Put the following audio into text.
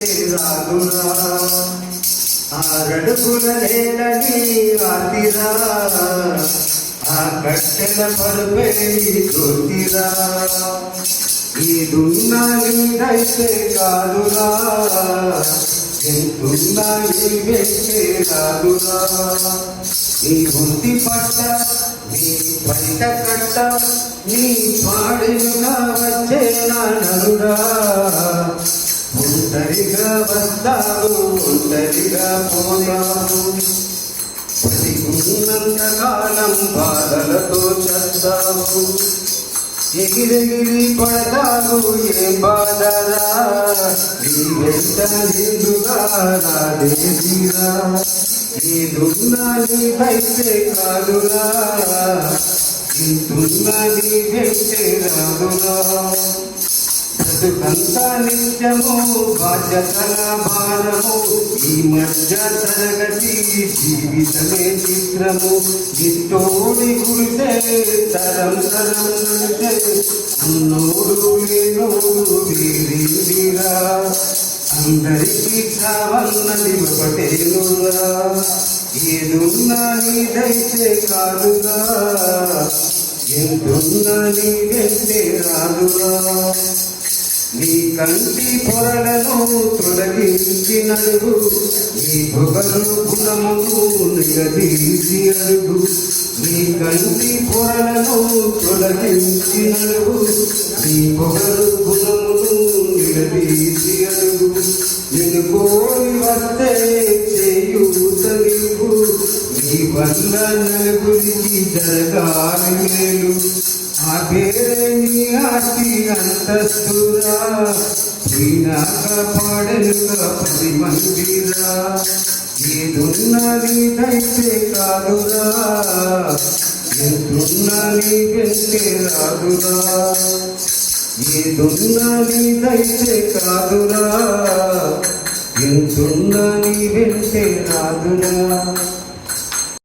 రాదురా ఆరడుగుల నేలని రాతిరా ఆ కట్టెల పరుపై జ్యోతిరా ఈదున్నా నీదైతే కాదురా ఎంతున్నా నీవైతే రాదురా నీ గుంటి పట్ట నీ పంట కట్ట నీ పాడుగా వచ్చే నా నరుడా ఒంటరిగా వస్తావు ఒంటరిగా పోయావు బతికున్నంత కాలం బాధలతో చస్తావు ఎగిరెగిరి పడతావు ఏ బాధరా నీ వెంట నిండుగా రాదేసిరా ఏదున్నా నీదైతే కాదురా ఇంతున్నా నీ వెంటే రాదురా బ్రతుకంతా నిత్యము బాధ్యతల భారము ఈ మధ్య తరగతి జీవితమే చిత్రము నిట్టోడి గురితే తరం తరం నడితే అన్నోడు లేనోడు వీరిరా అందరికీ చావన్నది ఒకటేనురా ఏదున్నా నీదైతే కాదురా ఎంతున్నా నీ వెంటే రాదురా నీ కంటి పొరలను తొలగించి నడుగు నీ పొగరు గుణమును నిగదీసి అడుగు నీ కంటి పొరలను తొలగించి నడుగు నీ పొగరు గుణమును నిగదీసి అడుగు నిన్ను కోరి వస్తే చేయూత నీకు నీ వల్ల నలుగురికి జరగాలి మేలు ఆ పేరే నీ ఆస్తి అంతస్తురా వినాక పాడనుగా 10 మందిరా ఏదున్నా నీదైతే కాదురా ఎంతున్నా నీ వెంటే రాదురా ఏదున్నా నీదైతే కాదురా ఎంతున్నా నీ వెంటే రాదురా